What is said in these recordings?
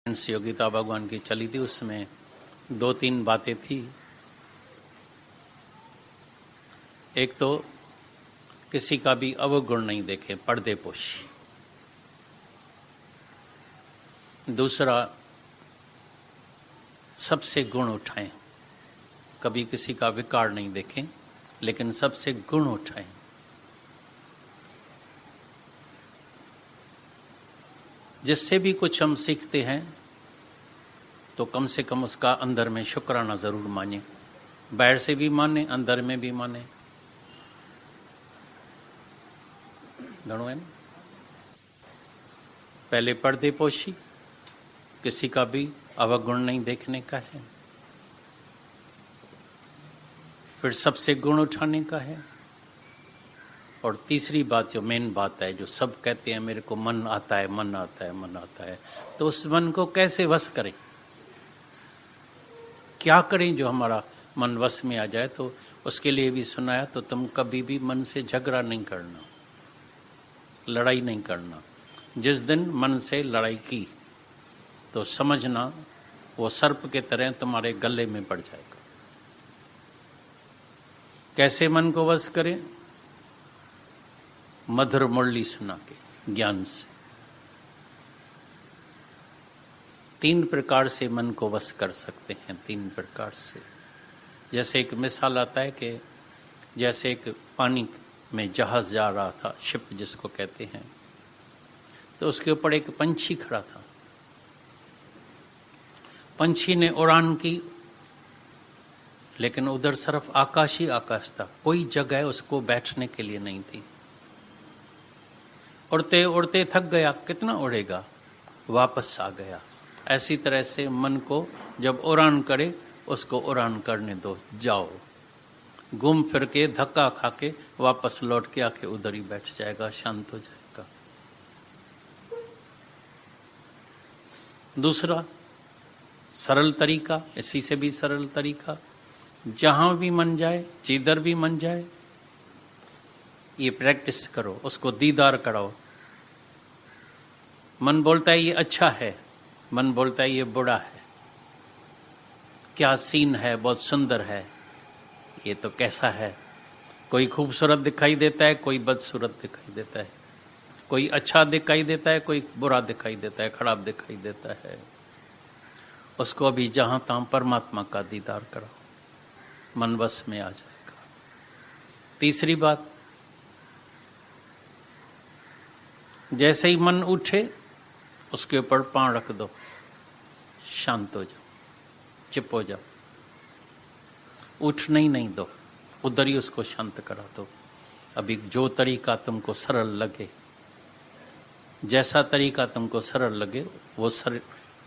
योगिता भगवान की चली थी, उसमें 2-3 बातें थी। एक तो किसी का भी अवगुण नहीं देखे, पर्दे पोशी। दूसरा, सबसे गुण उठाएं, कभी किसी का विकार नहीं देखें लेकिन सबसे गुण उठाएं। जिससे भी कुछ हम सीखते हैं तो कम से कम उसका अंदर में शुक्राना जरूर माने। बाहर से भी माने, अंदर में भी माने। दोनों है ना? पहले पर्दे पोशी, किसी का भी अवगुण नहीं देखने का है। फिर सबसे गुण उठाने का है। और तीसरी बात, जो मेन बात है, जो सब कहते हैं मेरे को मन आता है, मन आता है, मन आता है, तो उस मन को कैसे वश करें, क्या करें जो हमारा मन वश में आ जाए। तो उसके लिए भी सुनाया, तो तुम कभी भी मन से झगड़ा नहीं करना, लड़ाई नहीं करना। जिस दिन मन से लड़ाई की तो समझना वो सर्प के तरह तुम्हारे गले में पड़ जाएगा। कैसे मन को वश करें? मधुर मुरली सुना के, ज्ञान से। 3 प्रकार से मन को वश कर सकते हैं, 3 प्रकार से। जैसे एक मिसाल आता है कि जैसे एक पानी में जहाज जा रहा था, शिप जिसको कहते हैं, तो उसके ऊपर एक पंछी खड़ा था। पंछी ने उड़ान की, लेकिन उधर सिर्फ आकाश ही आकाश था, कोई जगह उसको बैठने के लिए नहीं थी। उड़ते उड़ते थक गया, कितना उड़ेगा, वापस आ गया। ऐसी तरह से मन को जब उड़ान करे, उसको उड़ान करने दो, जाओ। घूम फिर के धक्का खा के वापस लौट के आके उधर ही बैठ जाएगा, शांत हो जाएगा। दूसरा सरल तरीका, इसी से भी सरल तरीका, जहां भी मन जाए, जिधर भी मन जाए, ये प्रैक्टिस करो, उसको दीदार कराओ। मन बोलता है ये अच्छा है, मन बोलता है ये बुरा है, क्या सीन है, बहुत सुंदर है, ये तो कैसा है। कोई खूबसूरत दिखाई देता है, कोई बदसूरत दिखाई देता है, कोई अच्छा दिखाई देता है, कोई बुरा दिखाई देता है, खराब दिखाई देता है। उसको अभी जहां तहां परमात्मा का दीदार कराओ, मन बस में आ जाएगा। तीसरी बात, जैसे ही मन उठे उसके ऊपर पांव रख दो, शांत हो जाओ, चुप हो जाओ, उठने ही नहीं दो, उधर ही उसको शांत करा दो। अभी जो तरीका तुमको सरल लगे, जैसा तरीका तुमको सरल लगे,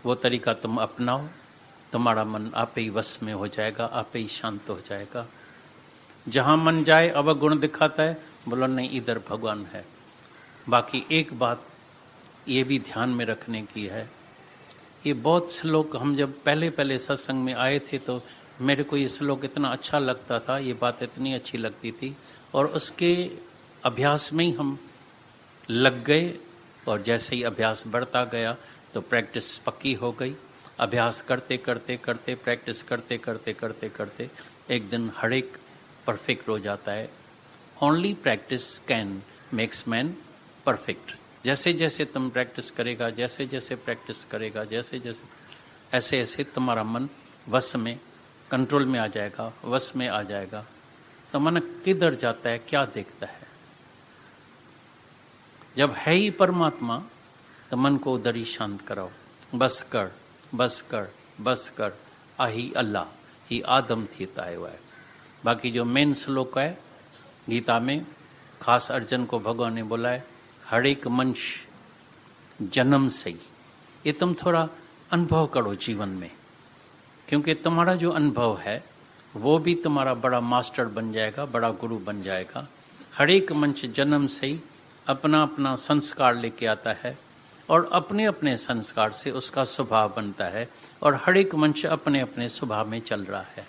वो तरीका तुम अपनाओ, तुम्हारा मन आप ही वश में हो जाएगा, आप ही शांत हो जाएगा। जहां मन जाए अवगुण दिखाता है, बोलो नहीं इधर भगवान है। बाकी एक बात ये भी ध्यान में रखने की है, ये बहुत श्लोक हम जब पहले पहले सत्संग में आए थे तो मेरे को ये श्लोक इतना अच्छा लगता था, ये बात इतनी अच्छी लगती थी, और उसके अभ्यास में ही हम लग गए। और जैसे ही अभ्यास बढ़ता गया तो प्रैक्टिस पक्की हो गई। अभ्यास करते करते करते, प्रैक्टिस करते करते करते करते एक दिन हर एक परफेक्ट हो जाता है। Only practice can makes man perfect. जैसे जैसे तुम प्रैक्टिस करेगा, जैसे जैसे प्रैक्टिस करेगा, जैसे जैसे, ऐसे ऐसे तुम्हारा मन वश में, कंट्रोल में आ जाएगा, वश में आ जाएगा। तो मन किधर जाता है, क्या देखता है? जब है ही परमात्मा तो मन को उधर ही शांत कराओ। बस कर, बस कर, बस कर, आही अल्लाह ही आदम थी ताए हुआ है। बाकी जो मेन श्लोक है गीता में, खास अर्जुन को भगवान ने बोला है, हर एक मनुष्य जन्म से ही, ये तुम थोड़ा अनुभव करो जीवन में, क्योंकि तुम्हारा जो अनुभव है वो भी तुम्हारा बड़ा मास्टर बन जाएगा, बड़ा गुरु बन जाएगा। हर एक मनुष्य जन्म से ही अपना अपना संस्कार लेके आता है, और अपने अपने संस्कार से उसका स्वभाव बनता है, और हर एक मनुष्य अपने अपने स्वभाव में चल रहा है।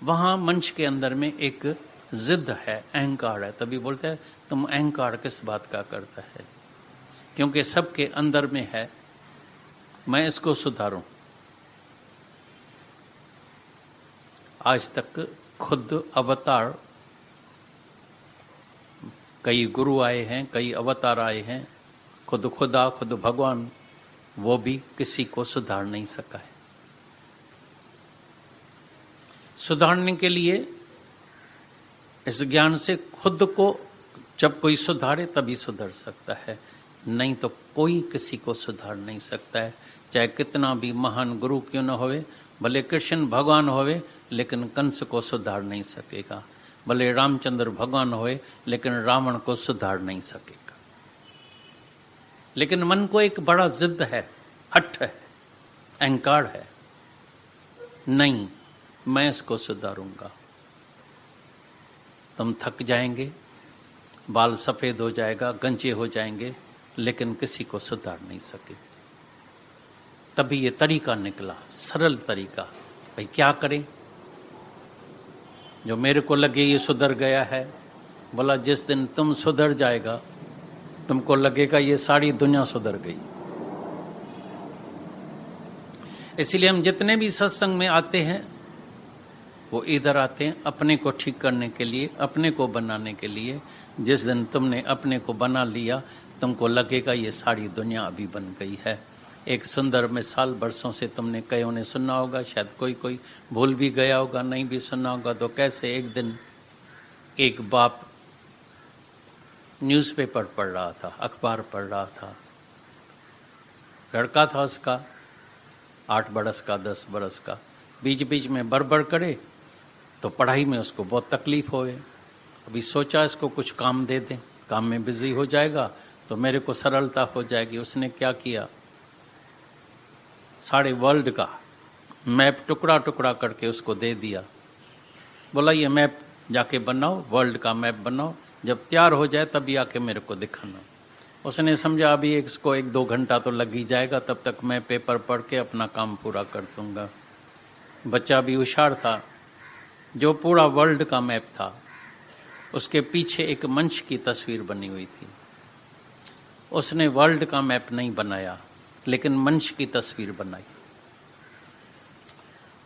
वहाँ मनुष्य के अंदर में एक जिद है, अहंकार है। तभी बोलते हैं तुम अहंकार किस बात का करता है, क्योंकि सबके अंदर में है मैं इसको सुधारूं। आज तक खुद अवतार, कई गुरु आए हैं, कई अवतार आए हैं, खुद खुदा, खुद भगवान, वो भी किसी को सुधार नहीं सका है। सुधारने के लिए इस ज्ञान से खुद को जब कोई सुधारे तभी सुधर सकता है, नहीं तो कोई किसी को सुधार नहीं सकता है। चाहे कितना भी महान गुरु क्यों न होवे, भले कृष्ण भगवान होवे लेकिन कंस को सुधार नहीं सकेगा, भले रामचंद्र भगवान होए लेकिन रावण को सुधार नहीं सकेगा। लेकिन मन को एक बड़ा जिद है, हठ है, अहंकार है, नहीं मैं इसको सुधारूंगा। तुम थक जाएंगे, बाल सफेद हो जाएगा, गंजे हो जाएंगे, लेकिन किसी को सुधार नहीं सके। तभी ये तरीका निकला, सरल तरीका। भाई क्या करें जो मेरे को लगे ये सुधर गया है। बोला जिस दिन तुम सुधर जाएगा तुमको लगेगा ये सारी दुनिया सुधर गई। इसलिए हम जितने भी सत्संग में आते हैं वो इधर आते हैं अपने को ठीक करने के लिए, अपने को बनाने के लिए। जिस दिन तुमने अपने को बना लिया तुमको लगेगा ये सारी दुनिया अभी बन गई है। एक सुंदर मिसाल बरसों से तुमने कईयों ने सुना होगा, शायद कोई कोई भूल भी गया होगा, नहीं भी सुना होगा। तो कैसे एक दिन एक बाप न्यूज़पेपर पढ़ रहा था, अखबार पढ़ रहा था, लड़का था उसका 8 बरस का, 10 बरस का, बीच बीच में बड़बड़ करे तो पढ़ाई में उसको बहुत तकलीफ होए। अभी सोचा इसको कुछ काम दे दें, काम में बिजी हो जाएगा तो मेरे को सरलता हो जाएगी। उसने क्या किया, सारे वर्ल्ड का मैप टुकड़ा टुकड़ा करके उसको दे दिया। बोला ये मैप जाके बनाओ, वर्ल्ड का मैप बनाओ, जब तैयार हो जाए तभी आके मेरे को दिखाना। उसने समझा अभी इसको 1-2 घंटा तो लग ही जाएगा, तब तक मैं पेपर पढ़ के अपना काम पूरा कर दूंगा। बच्चा भी होशियार था। जो पूरा वर्ल्ड का मैप था उसके पीछे एक मंच की तस्वीर बनी हुई थी। उसने वर्ल्ड का मैप नहीं बनाया लेकिन मंच की तस्वीर बनाई,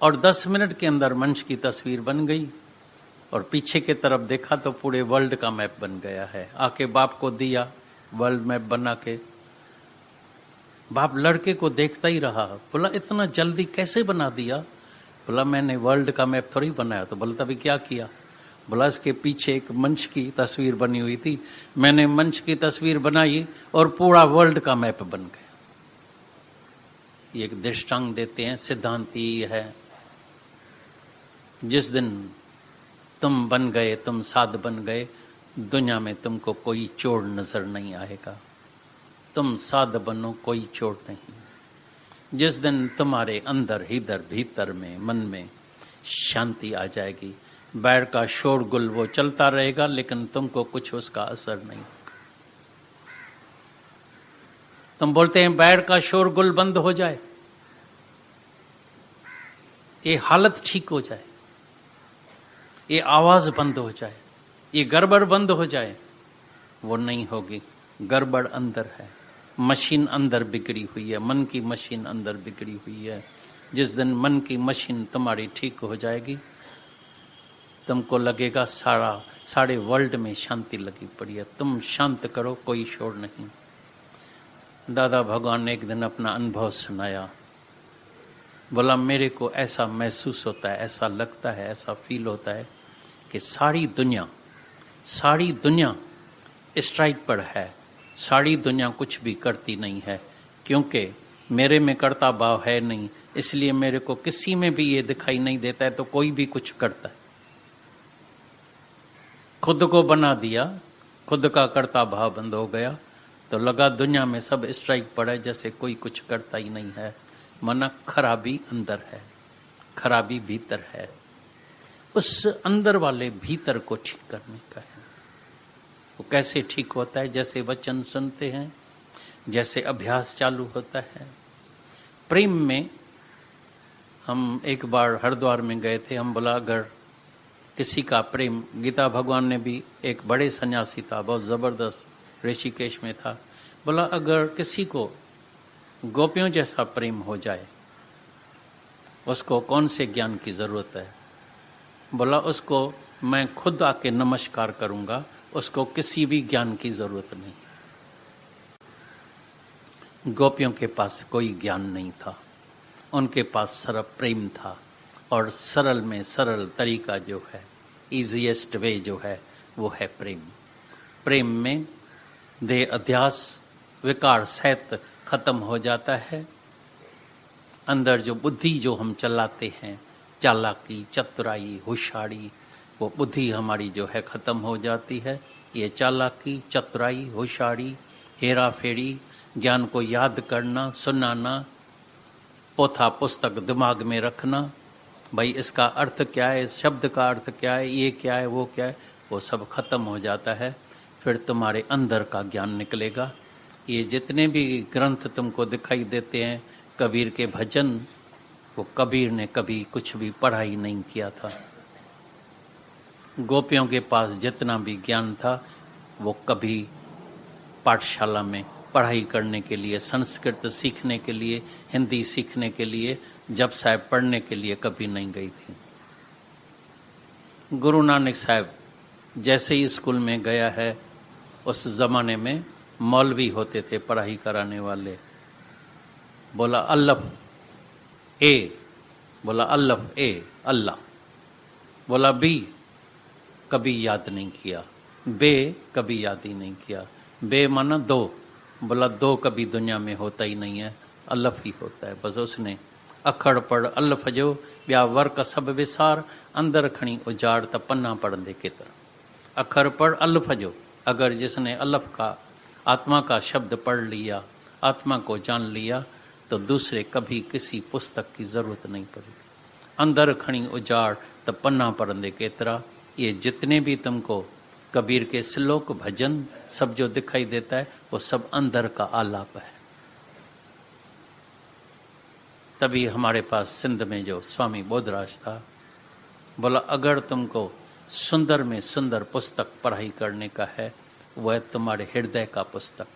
और 10 मिनट के अंदर मंच की तस्वीर बन गई और पीछे की तरफ देखा तो पूरे वर्ल्ड का मैप बन गया है। आके बाप को दिया वर्ल्ड मैप बना के। बाप लड़के को देखता ही रहा। बोला इतना जल्दी कैसे बना दिया? बोला मैंने वर्ल्ड का मैप थोड़ी बनाया। तो बोला तभी क्या किया? बोला इसके पीछे एक मंच की तस्वीर बनी हुई थी, मैंने मंच की तस्वीर बनाई और पूरा वर्ल्ड का मैप बन गया। ये एक दृष्टांत देते हैं, सिद्धांत ये है, जिस दिन तुम बन गए, तुम साध बन गए, दुनिया में तुमको कोई चोर नजर नहीं आएगा। तुम साध बनो, कोई चोर नहीं। जिस दिन तुम्हारे अंदर इधर भीतर में मन में शांति आ जाएगी, बैर का शोरगुल वो चलता रहेगा लेकिन तुमको कुछ उसका असर नहीं होगा। तुम बोलते हैं बैर का शोरगुल बंद हो जाए, ये हालत ठीक हो जाए, ये आवाज बंद हो जाए, ये गड़बड़ बंद हो जाए, वो नहीं होगी। गड़बड़ अंदर है, मशीन अंदर बिगड़ी हुई है, मन की मशीन अंदर बिगड़ी हुई है। जिस दिन मन की मशीन तुम्हारी ठीक हो जाएगी तुमको लगेगा सारे वर्ल्ड में शांति लगी पड़ी है। तुम शांत करो, कोई शोर नहीं। दादा भगवान ने एक दिन अपना अनुभव सुनाया। बोला मेरे को ऐसा महसूस होता है, ऐसा लगता है, ऐसा फील होता है कि सारी दुनिया स्ट्राइक पर है, सारी दुनिया कुछ भी करती नहीं है, क्योंकि मेरे में कर्ता भाव है नहीं, इसलिए मेरे को किसी में भी ये दिखाई नहीं देता है तो कोई भी कुछ करता है। खुद को बना दिया, खुद का कर्ता भाव बंद हो गया तो लगा दुनिया में सब स्ट्राइक पड़ा, जैसे कोई कुछ करता ही नहीं है। मना खराबी अंदर है, खराबी भीतर है। उस अंदर वाले भीतर को ठीक करने का है। वो कैसे ठीक होता है? जैसे वचन सुनते हैं, जैसे अभ्यास चालू होता है। प्रेम में हम एक बार हरिद्वार में गए थे। हम बोला अगर किसी का प्रेम, गीता भगवान ने भी, एक बड़े सन्यासी था, बहुत जबरदस्त, ऋषिकेश में था, बोला अगर किसी को गोपियों जैसा प्रेम हो जाए, उसको कौन से ज्ञान की जरूरत है? बोला उसको मैं खुद आके नमस्कार करूंगा, उसको किसी भी ज्ञान की जरूरत नहीं। गोपियों के पास कोई ज्ञान नहीं था, उनके पास सिर्फ प्रेम था। और सरल में सरल तरीका जो है, इजीएस्ट वे जो है, वो है प्रेम। प्रेम में देह अध्यास विकार सहित खत्म हो जाता है। अंदर जो बुद्धि जो हम चलाते हैं, चालाकी, चतुराई, होशियारी, वो बुद्धि हमारी जो है खत्म हो जाती है। ये चालाकी, चतुराई, होशियारी, हेरा फेरी, ज्ञान को याद करना, सुनाना, पोथा पुस्तक दिमाग में रखना, भाई इसका अर्थ क्या है, इस शब्द का अर्थ क्या है, ये क्या है, वो क्या है, वो सब खत्म हो जाता है। फिर तुम्हारे अंदर का ज्ञान निकलेगा। ये जितने भी ग्रंथ तुमको दिखाई देते हैं, कबीर के भजन, वो कबीर ने कभी कुछ भी पढ़ाई नहीं किया था। गोपियों के पास जितना भी ज्ञान था, वो कभी पाठशाला में पढ़ाई करने के लिए, संस्कृत सीखने के लिए, हिंदी सीखने के लिए, जप साहब पढ़ने के लिए कभी नहीं गई थी। गुरु नानक साहब जैसे ही स्कूल में गया है, उस जमाने में मौलवी होते थे पढ़ाई कराने वाले। बोला अल्लफ ए, बोला अल्लफ ए अल्लाह, बोला बी कभी याद नहीं किया, बे कभी याद ही नहीं किया। बे माना दो, बोला दो कभी दुनिया में होता ही नहीं है, अल्लफ ही होता है। बस उसने अखड़ पढ़ अल्लफ जो ब्या वर्क सब विसार, अंदर खणी उजाड़ त पन्ना पढ़ंदे केतर। अखर पढ़ अल्लफ जो, अगर जिसने अल्लफ का आत्मा का शब्द पढ़ लिया, आत्मा को जान लिया, तो दूसरे कभी किसी पुस्तक की जरूरत नहीं पड़ी। अंदर खणी उजाड़ त पन्ना पढ़ंदे केतरा। ये जितने भी तुमको कबीर के श्लोक भजन सब जो दिखाई देता है, वो सब अंदर का आलाप है। तभी हमारे पास सिंध में जो स्वामी बोधराज था, बोला अगर तुमको सुंदर में सुंदर पुस्तक पढ़ाई करने का है, वह तुम्हारे हृदय का पुस्तक,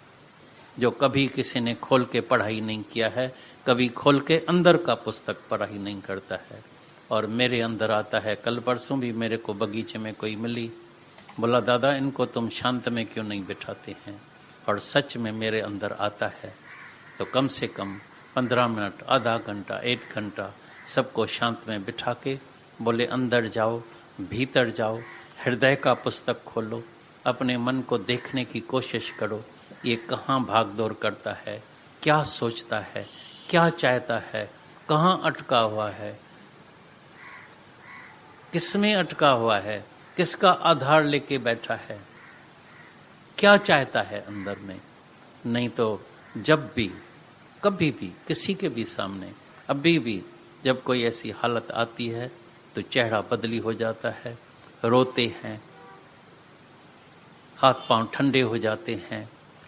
जो कभी किसी ने खोल के पढ़ाई नहीं किया है, कभी खोल के अंदर का पुस्तक पढ़ाई नहीं करता है। और मेरे अंदर आता है। कल परसों भी मेरे को बगीचे में कोई मिली, बोला दादा इनको तुम शांत में क्यों नहीं बिठाते हैं? और सच में मेरे अंदर आता है। तो कम से कम 15 मिनट, आधा घंटा, 1 घंटा सबको शांत में बिठा के बोले अंदर जाओ, भीतर जाओ, हृदय का पुस्तक खोलो, अपने मन को देखने की कोशिश करो। ये कहाँ भाग दौड़ करता है, क्या सोचता है, क्या चाहता है, कहाँ अटका हुआ है, किसमें अटका हुआ है, किसका आधार लेके बैठा है, क्या चाहता है अंदर में। नहीं तो जब भी कभी भी किसी के भी सामने अभी भी जब कोई ऐसी हालत आती है, तो चेहरा बदली हो जाता है, रोते हैं, हाथ पांव ठंडे हो जाते हैं,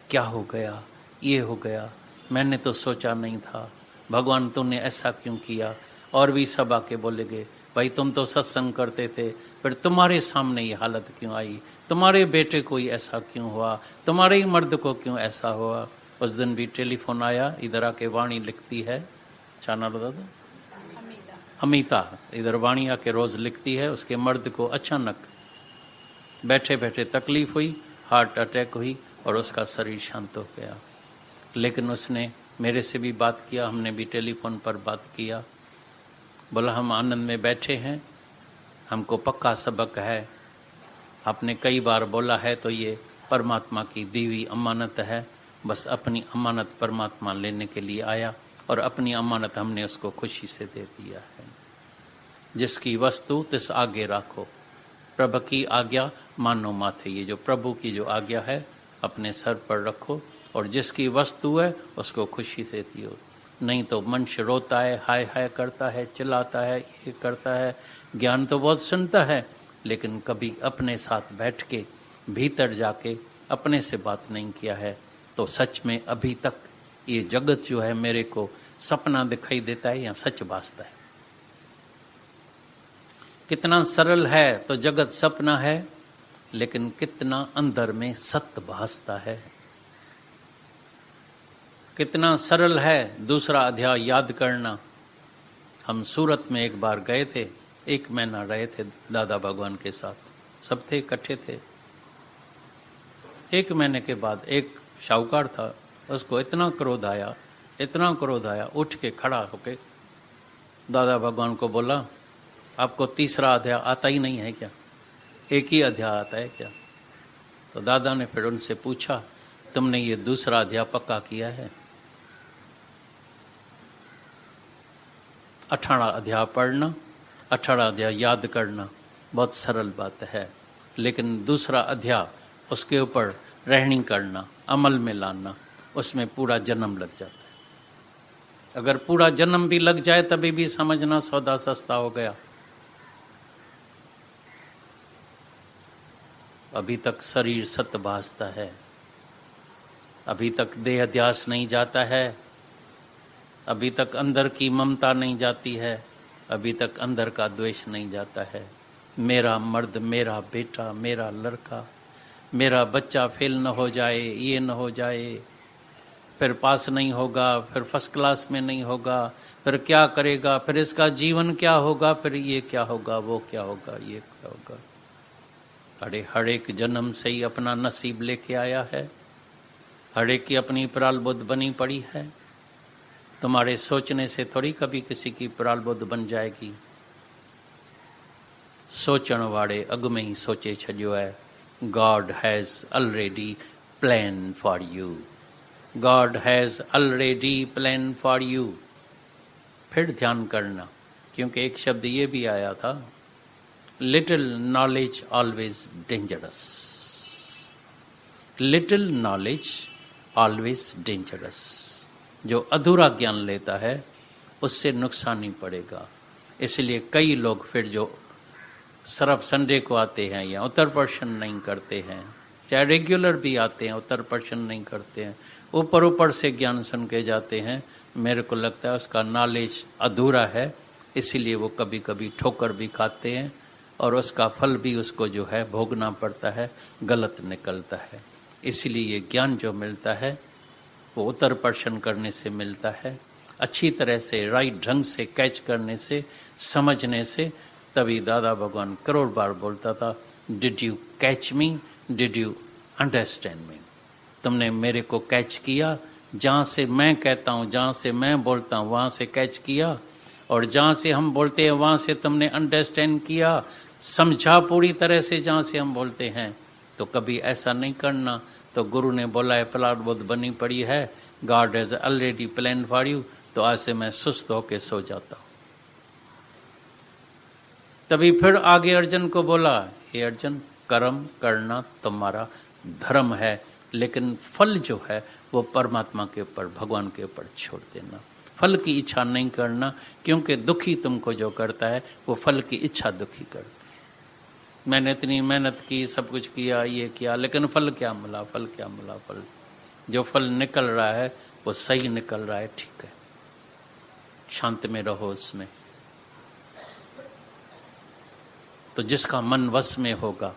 क्या हो गया, ये हो गया, मैंने तो सोचा नहीं था, भगवान तुमने ऐसा क्यों किया। और भी सब आके बोलेंगे भाई तुम तो सत्संग करते थे, फिर तुम्हारे सामने ये हालत क्यों आई, तुम्हारे बेटे को ही ऐसा क्यों हुआ, तुम्हारे ही मर्द को क्यों ऐसा हुआ। उस दिन भी टेलीफोन आया, इधर आके वाणी लिखती है, क्या नाम दादा, अमिता, इधर वाणी आके रोज लिखती है, उसके मर्द को अचानक बैठे बैठे तकलीफ हुई, हार्ट अटैक हुई और उसका शरीर शांत हो गया। लेकिन उसने मेरे से भी बात किया, हमने भी टेलीफोन पर बात किया। बोला हम आनंद में बैठे हैं, हमको पक्का सबक है, आपने कई बार बोला है, तो ये परमात्मा की दी हुई अमानत है, बस अपनी अमानत परमात्मा लेने के लिए आया और अपनी अमानत हमने उसको खुशी से दे दिया है। जिसकी वस्तु तिस आगे राखो, प्रभु की आज्ञा मानो माथे। ये जो प्रभु की जो आज्ञा है अपने सर पर रखो और जिसकी वस्तु है उसको खुशी से दियो। नहीं तो मनुष्य रोता है, हाय हाय करता है, चिल्लाता है, ये करता है, ज्ञान तो बहुत सुनता है, लेकिन कभी अपने साथ बैठ के भीतर जाके अपने से बात नहीं किया है। तो सच में अभी तक ये जगत जो है मेरे को सपना दिखाई देता है या सच भासता है। कितना सरल है तो जगत सपना है, लेकिन कितना अंदर में सत्य भासता है। कितना सरल है दूसरा अध्याय याद करना। हम सूरत में एक बार गए थे, 1 महीना रहे थे दादा भगवान के साथ, सब थे, इकट्ठे थे। 1 महीने के बाद एक शाहूकार था, उसको इतना क्रोध आया, उठ के खड़ा होके दादा भगवान को बोला, आपको तीसरा अध्याय आता ही नहीं है क्या? एक ही अध्याय आता है क्या? तो दादा ने फिर उनसे पूछा, तुमने ये दूसरा अध्याय पक्का किया है? 18 अध्याय पढ़ना, 18 अध्याय याद करना बहुत सरल बात है, लेकिन दूसरा अध्याय उसके ऊपर रहनी करना, अमल में लाना, उसमें पूरा जन्म लग जाता है। अगर पूरा जन्म भी लग जाए तभी भी समझना सौदा सस्ता हो गया। अभी तक शरीर सत भासता है, अभी तक देह अध्यास नहीं जाता है, अभी तक अंदर की ममता नहीं जाती है, अभी तक अंदर का द्वेष नहीं जाता है। मेरा मर्द, मेरा बेटा, मेरा लड़का, मेरा बच्चा फेल न हो जाए, ये न हो जाए, फिर पास नहीं होगा, फिर फर्स्ट क्लास में नहीं होगा, फिर क्या करेगा, फिर इसका जीवन क्या होगा, फिर ये क्या होगा, वो क्या होगा, ये क्या होगा। अरे हर एक जन्म से ही अपना नसीब लेके आया है, हर एक की अपनी प्रारब्ध बनी पड़ी है। तुम्हारे सोचने से थोड़ी कभी किसी की प्रारब्ध बन जाएगी। सोचण वाले अग में ही सोचे छो है। God has already plan for you, God has already plan for you. फिर ध्यान करना, क्योंकि एक शब्द ये भी आया था, little knowledge always dangerous, little knowledge always dangerous. जो अधूरा ज्ञान लेता है उससे नुकसान ही पड़ेगा। इसलिए कई लोग फिर जो सिर्फ संडे को आते हैं या उत्तर प्रश्न नहीं करते हैं, चाहे रेगुलर भी आते हैं उत्तर प्रश्न नहीं करते हैं, ऊपर ऊपर से ज्ञान सुन के जाते हैं, मेरे को लगता है उसका नॉलेज अधूरा है, इसीलिए वो कभी कभी ठोकर भी खाते हैं और उसका फल भी उसको जो है भोगना पड़ता है, गलत निकलता है। इसलिए ये ज्ञान जो मिलता है वो उत्तर प्रश्न करने से मिलता है, अच्छी तरह से राइट ढंग से कैच करने से, समझने से। तभी दादा भगवान करोड़ बार बोलता था, did you catch me, did you understand me. तुमने मेरे को कैच किया, जहाँ से मैं कहता हूँ, जहाँ से मैं बोलता हूँ वहाँ से कैच किया, और जहाँ से हम बोलते हैं वहाँ से तुमने अंडरस्टैंड किया, समझा पूरी तरह से जहाँ से हम बोलते हैं। तो कभी ऐसा नहीं करना। तो गुरु ने बोला है प्रारब्ध बनी पड़ी है, God has already plan for you, तो आज से मैं सुस्त होके सो जाता हूँ। तभी फिर आगे अर्जुन को बोला, हे अर्जुन, कर्म करना तुम्हारा धर्म है, लेकिन फल जो है वो परमात्मा के ऊपर, भगवान के ऊपर छोड़ देना। फल की इच्छा नहीं करना, क्योंकि दुखी तुमको जो करता है वो फल की इच्छा दुखी करता है। मैंने इतनी मेहनत की, सब कुछ किया, ये किया, लेकिन फल क्या मिला, फल क्या मिला? फल जो फल निकल रहा है वो सही निकल रहा है, ठीक है, शांत में रहो उसमें। तो जिसका मन वश में होगा,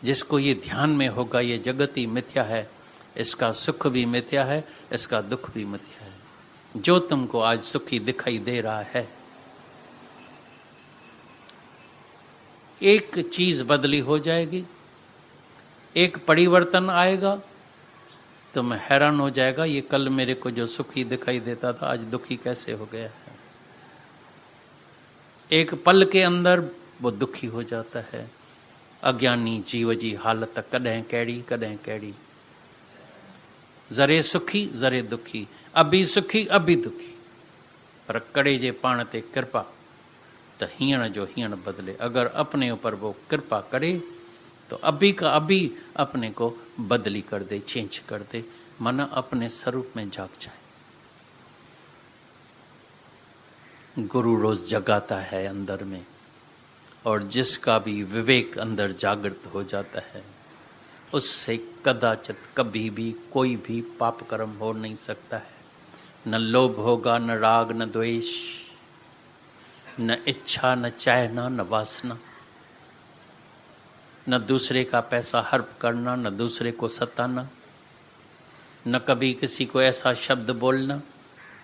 जिसको ये ध्यान में होगा ये जगत ही मिथ्या है, इसका सुख भी मिथ्या है, इसका दुख भी मिथ्या है। जो तुमको आज सुखी दिखाई दे रहा है, एक चीज बदली हो जाएगी, एक परिवर्तन आएगा, तो मैं हैरान हो जाएगा, ये कल मेरे को जो सुखी दिखाई देता था आज दुखी कैसे हो गया है। एक पल के अंदर वो दुखी हो जाता है। अज्ञानी जीव जी हालत कॾहिं कहिड़ी कॾहिं कहिड़ी, ज़रे सुखी ज़रे दुखी, अभी सुखी अभी दुखी। पर करे जे पाण ते कृपा तो हींअर जो हींअर बदले। अगर अपने ऊपर वो कृपा करे तो अभी का अभी अपने को बदली कर दे, चेंज कर दे, मन अपने स्वरूप में जाग जाए। गुरु रोज जगाता है अंदर में, और जिसका भी विवेक अंदर जागृत हो जाता है उससे कदाचित कभी भी कोई भी पाप कर्म हो नहीं सकता है। न लोभ होगा, न राग, न द्वेष, न इच्छा, न चाहना, न वासना, न दूसरे का पैसा हर्प करना, न दूसरे को सताना, न कभी किसी को ऐसा शब्द बोलना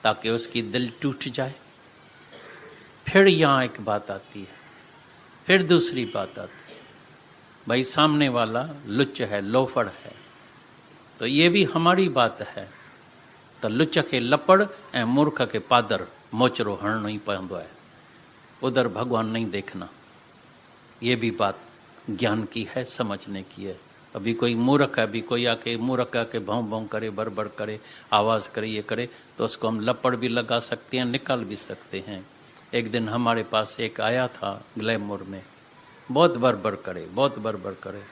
ताकि उसकी दिल टूट जाए। फिर यहाँ एक बात आती है, फिर दूसरी बात आती है, भाई सामने वाला लुच्च है, लोफड़ है, तो ये भी हमारी बात है। तो लुच्च के लपड़ ऐं मूर्ख के पादर मोचरो हरणो ही पवंदो है, उधर भगवान नहीं देखना। ये भी बात ज्ञान की है, समझने की है। अभी कोई मूर्ख है, अभी कोई आके मूर्ख आके भाव भाव करे, बड़बड़ करे, आवाज़ करे, ये करे, तो उसको हम लपड़ भी लगा सकते हैं, निकाल भी सकते हैं। एक दिन हमारे पास एक आया था ग्लैमर में, बहुत बड़बड़ करे, बहुत बड़बड़ करे।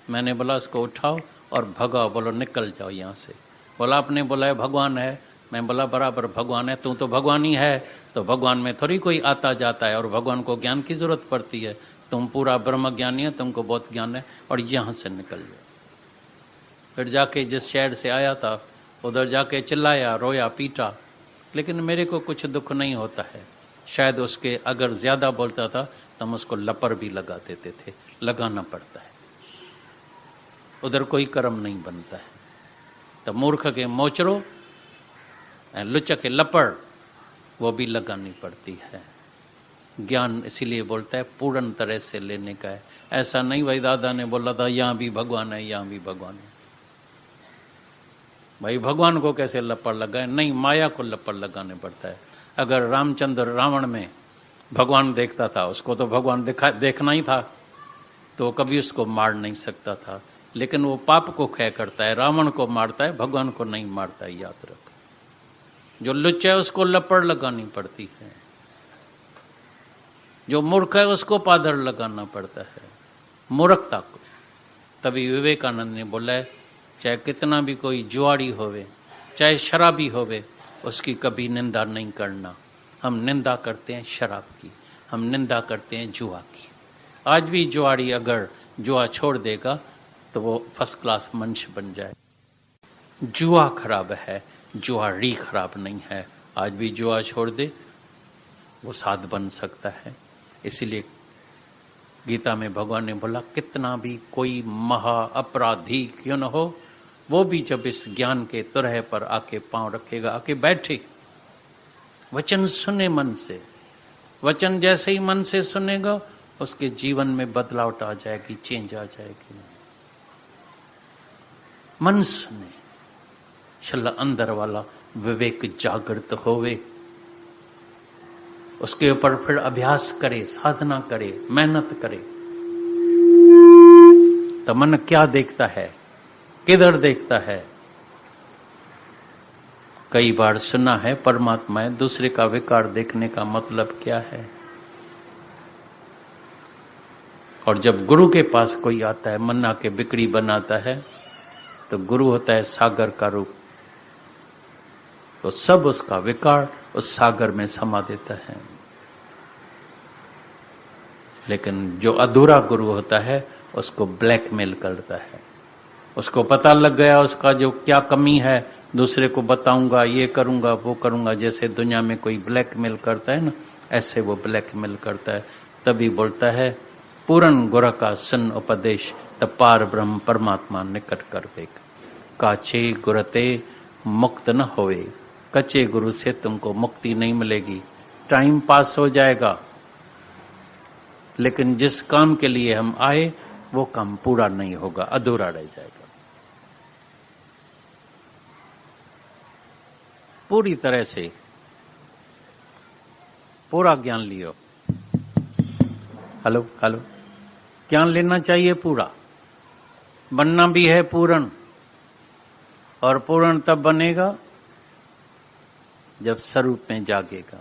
मैंने बोला उसको उठाओ और भगाओ, बोलो निकल जाओ यहाँ से। बोला आपने बोला है भगवान है। मैं बोला बराबर भगवान है, तू तो भगवान ही है, तो भगवान में थोड़ी कोई आता जाता है और भगवान को ज्ञान की जरूरत पड़ती है। तुम पूरा ब्रह्म ज्ञानी है, तुमको बहुत ज्ञान है, और यहाँ से निकल जाओ। फिर जाके जिस शहर से आया था उधर जाके चिल्लाया, रोया, पीटा, लेकिन मेरे को कुछ दुख नहीं होता है। शायद उसके अगर ज्यादा बोलता था तो हम उसको लपर भी लगा देते थे, लगाना पड़ता है, उधर कोई कर्म नहीं बनता है। तो मूर्ख के मोचरो लुच्च के लपड़ वो भी लगानी पड़ती है। ज्ञान इसीलिए बोलता है पूर्ण तरह से लेने का है। ऐसा नहीं भाई दादा ने बोला था यहाँ भी भगवान है, यहाँ भी भगवान है, भाई भगवान को कैसे लपड़ लगाए? नहीं, माया को लपड़ लगाने पड़ता है। अगर रामचंद्र रावण में भगवान देखता था, उसको तो भगवान देखना ही था, तो कभी उसको मार नहीं सकता था। लेकिन वो पाप को क्षय करता है, रावण को मारता है, भगवान को नहीं मारता है, याद रख। जो लुच्च है उसको लपड़ लगानी पड़ती है, जो मूर्ख है उसको पादर लगाना पड़ता है, मूर्खता को। तभी विवेकानंद ने बोला है, चाहे कितना भी कोई जुआड़ी होवे, चाहे शराबी होवे, उसकी कभी निंदा नहीं करना। हम निंदा करते हैं शराब की, हम निंदा करते हैं जुआ की। आज भी जुआड़ी अगर जुआ छोड़ देगा तो वो फर्स्ट क्लास मनुष्य बन जाए। जुआ खराब है, जुआड़ी खराब नहीं है। आज भी जुआ छोड़ दे, वो साध बन सकता है। इसीलिए गीता में भगवान ने बोला, कितना भी कोई महा अपराधी क्यों न हो, वो भी जब इस ज्ञान के तुरह पर आके पांव रखेगा, आके बैठे, वचन सुने मन से, वचन जैसे ही मन से सुनेगा उसके जीवन में बदलाव आ जाएगी, चेंज आ जाएगी। मन सुने, छल अंदर वाला विवेक जागृत होवे, उसके ऊपर फिर अभ्यास करे, साधना करे, मेहनत करे। तो मन क्या देखता है, किधर देखता है? कई बार सुना है परमात्मा है, दूसरे का विकार देखने का मतलब क्या है? और जब गुरु के पास कोई आता है, मन आके बिगड़ी बनाता है, तो गुरु होता है सागर का रूप, तो सब उसका विकार उस सागर में समा देता है। लेकिन जो अधूरा गुरु होता है उसको ब्लैकमेल करता है। उसको पता लग गया उसका जो क्या कमी है, दूसरे को बताऊंगा, ये करूंगा, वो करूंगा। जैसे दुनिया में कोई ब्लैकमेल करता है ना, ऐसे वो ब्लैकमेल करता है। तभी बोलता है, पूर्ण गुर का सुन उपदेश, तब पार ब्रह्म परमात्मा निकट कर वेग। काछे गुरते मुक्त न होए, कच्चे गुरु से तुमको मुक्ति नहीं मिलेगी। टाइम पास हो जाएगा, लेकिन जिस काम के लिए हम आए वो काम पूरा नहीं होगा, अधूरा रह जाएगा। पूरी तरह से पूरा ज्ञान लियो। हेलो हेलो, ज्ञान लेना चाहिए पूरा, बनना भी है पूर्ण। और पूर्ण तब बनेगा जब स्वरूप में जागेगा,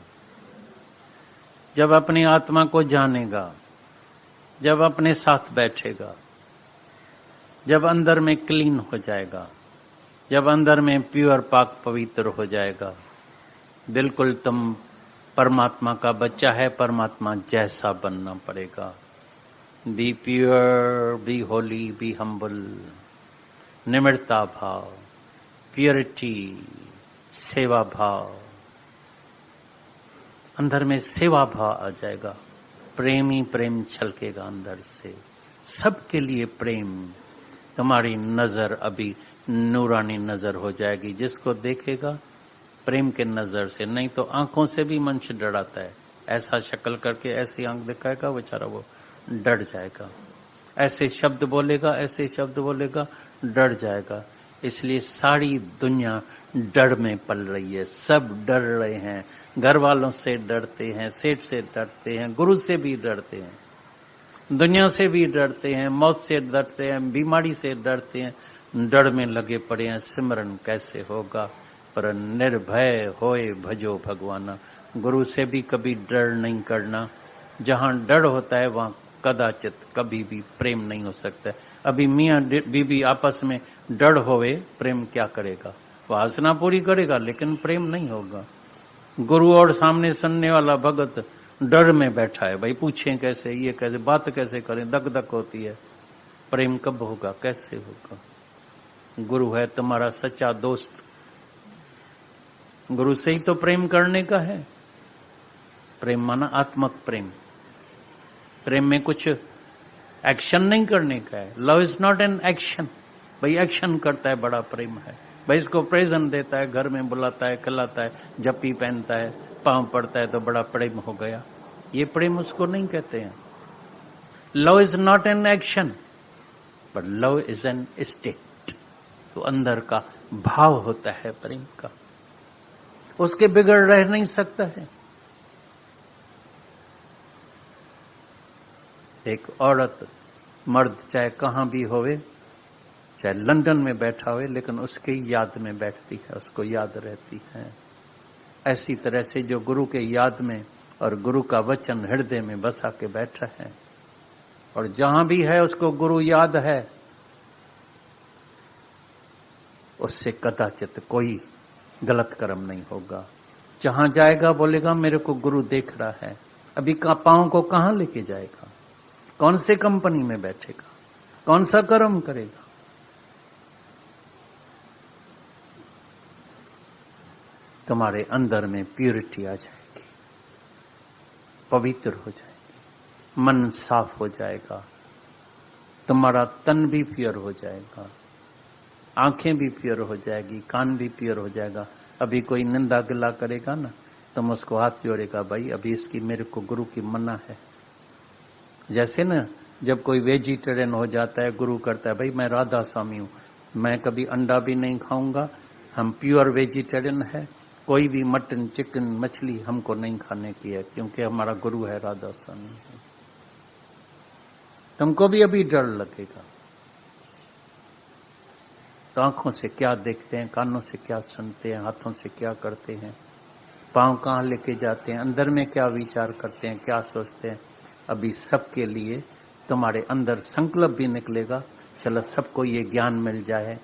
जब अपनी आत्मा को जानेगा, जब अपने साथ बैठेगा, जब अंदर में क्लीन हो जाएगा, जब अंदर में प्योर पाक पवित्र हो जाएगा। बिल्कुल तुम परमात्मा का बच्चा है, परमात्मा जैसा बनना पड़ेगा। Be pure, be holy, be humble, निम्रता भाव, प्योरिटी, सेवा भाव, अंदर में सेवा भाव आ जाएगा। प्रेम ही प्रेम छलकेगा अंदर से, सबके लिए प्रेम। तुम्हारी नजर अभी नूरानी नजर हो जाएगी। जिसको देखेगा प्रेम के नजर से, नहीं तो आंखों से भी मनुष्य डराता है। ऐसा शक्ल करके ऐसी आंख दिखाएगा बेचारा, वो डर जाएगा। ऐसे शब्द बोलेगा, ऐसे शब्द बोलेगा, डर जाएगा। इसलिए सारी दुनिया डर में पल रही है, सब डर रहे हैं। घर वालों से डरते हैं, सेठ से डरते हैं, गुरु से भी डरते हैं, दुनिया से भी डरते हैं, मौत से डरते हैं, बीमारी से डरते हैं, डर में लगे पड़े हैं। सिमरन कैसे होगा? पर निर्भय होए भजो भगवाना। गुरु से भी कभी डर नहीं करना। जहां डर होता है वहां कदाचित कभी भी प्रेम नहीं हो सकता। अभी मियाँ बीबी आपस में डर होवे, प्रेम क्या करेगा? वासना पूरी करेगा लेकिन प्रेम नहीं होगा। गुरु और सामने सुनने वाला भगत डर में बैठा है, भाई पूछें कैसे, ये कैसे, बात कैसे करें, दक दक होती है। प्रेम कब होगा? कैसे होगा? गुरु है तुम्हारा सच्चा दोस्त, गुरु से ही तो प्रेम करने का है। प्रेम माना आत्मक प्रेम। प्रेम में कुछ एक्शन नहीं करने का है। Love is not an action. भाई एक्शन करता है बड़ा प्रेम है। भाई इसको प्रेजेंट देता है, घर में बुलाता है, खिलाता है, जप्पी पहनता है, पांव पड़ता है तो बड़ा प्रेम हो गया। ये प्रेम उसको नहीं कहते हैं। Love is not an action but love is an state. तो अंदर का भाव होता है प्रेम का, उसके बिगड़ रह नहीं सकता है। एक औरत मर्द चाहे कहां भी होवे, चाहे लंदन में बैठा हुए, लेकिन उसके याद में बैठती है, उसको याद रहती है। ऐसी तरह से जो गुरु के याद में और गुरु का वचन हृदय में बसा के बैठा है, और जहां भी है उसको गुरु याद है, उससे कदाचित कोई गलत कर्म नहीं होगा। जहां जाएगा बोलेगा मेरे को गुरु देख रहा है। अभी पांव को कहां लेके जाएगा? कौन से कंपनी में बैठेगा? कौन सा कर्म करेगा? तुम्हारे अंदर में प्यूरिटी आ जाएगी, पवित्र हो जाएगी, मन साफ हो जाएगा, तुम्हारा तन भी प्योर हो जाएगा, आंखें भी प्योर हो जाएगी, कान भी प्योर हो जाएगा। अभी कोई निंदा गिला करेगा ना, तुम उसको हाथ जोड़ेगा, भाई अभी इसकी मेरे को गुरु की मना है। जैसे ना जब कोई वेजिटेरियन हो जाता है, गुरु करता है, भाई मैं राधा स्वामी हूं, मैं कभी अंडा भी नहीं खाऊंगा, हम प्योर वेजिटेरियन है, कोई भी मटन चिकन मछली हमको नहीं खाने की है, क्योंकि हमारा गुरु है राधा स्वामी। तुमको भी अभी डर लगेगा। तो आंखों से क्या देखते हैं, कानों से क्या सुनते हैं, हाथों से क्या करते हैं, पांव कहाँ लेके जाते हैं, अंदर में क्या विचार करते हैं, क्या सोचते हैं, अभी सबके लिए तुम्हारे अंदर संकल्प भी निकलेगा। चलो सबको ये ज्ञान मिल जाए,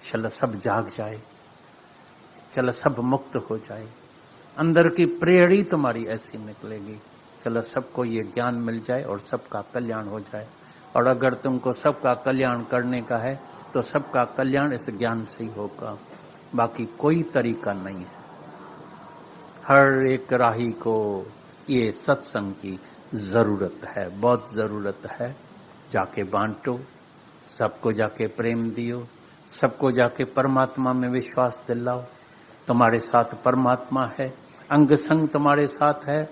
चलो सब जाग जाए, चलो सब मुक्त हो जाए। अंदर की प्रेरणी तुम्हारी ऐसी निकलेगी, चलो सबको ये ज्ञान मिल जाए और सबका कल्याण हो जाए। और अगर तुमको सबका कल्याण करने का है तो सबका कल्याण इस ज्ञान से ही होगा, बाकी कोई तरीका नहीं है। हर एक राही को ये सत्संग की जरूरत है, बहुत जरूरत है। जाके बांटो, सबको जाके प्रेम दियो, सबको जाके परमात्मा में विश्वास दिलाओ। तुम्हारे साथ परमात्मा है, अंग संग तुम्हारे साथ है।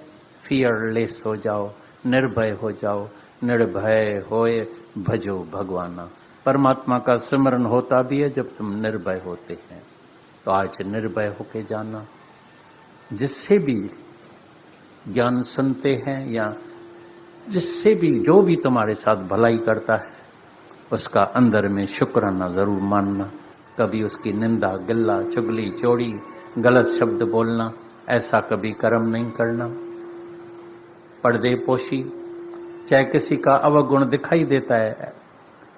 फियरलेस हो जाओ, निर्भय हो जाओ, निर्भय होए भजो भगवाना। परमात्मा का स्मरण होता भी है जब तुम निर्भय होते हैं। तो आज निर्भय होके जाना। जिससे भी ज्ञान सुनते हैं या जिससे भी जो भी तुम्हारे साथ भलाई करता है, उसका अंदर में शुक्राना जरूर मानना। कभी उसकी निंदा गिल्ला चुगली चोरी गलत शब्द बोलना, ऐसा कभी कर्म नहीं करना। पर्दे पोशी, चाहे किसी का अवगुण दिखाई देता है,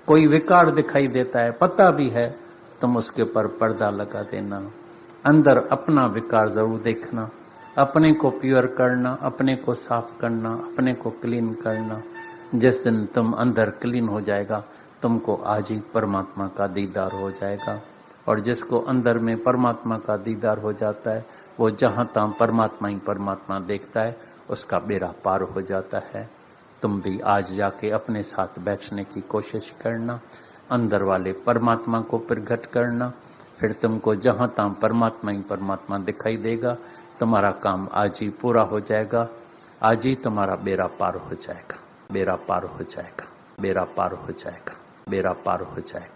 कोई विकार दिखाई देता है, पता भी है, तुम उसके ऊपर पर्दा लगा देना। अंदर अपना विकार जरूर देखना, अपने को प्योर करना, अपने को साफ करना, अपने को क्लीन करना। जिस दिन तुम अंदर क्लीन हो जाएगा, तुमको आज ही परमात्मा का दीदार हो जाएगा। और जिसको अंदर में परमात्मा का दीदार हो जाता है, वो जहाँ तहाँ परमात्मा ही परमात्मा देखता है, उसका बेड़ा पार हो जाता है। तुम भी आज जाके अपने साथ बैठने की कोशिश करना, अंदर वाले परमात्मा को प्रकट करना, फिर तुमको जहां तहां परमात्मा ही परमात्मा दिखाई देगा। तुम्हारा काम आज ही पूरा हो जाएगा, आज ही तुम्हारा बेड़ा पार हो जाएगा, बेड़ा पार हो जाएगा, बेड़ा पार हो जाएगा, बेड़ा पार हो जाएगा।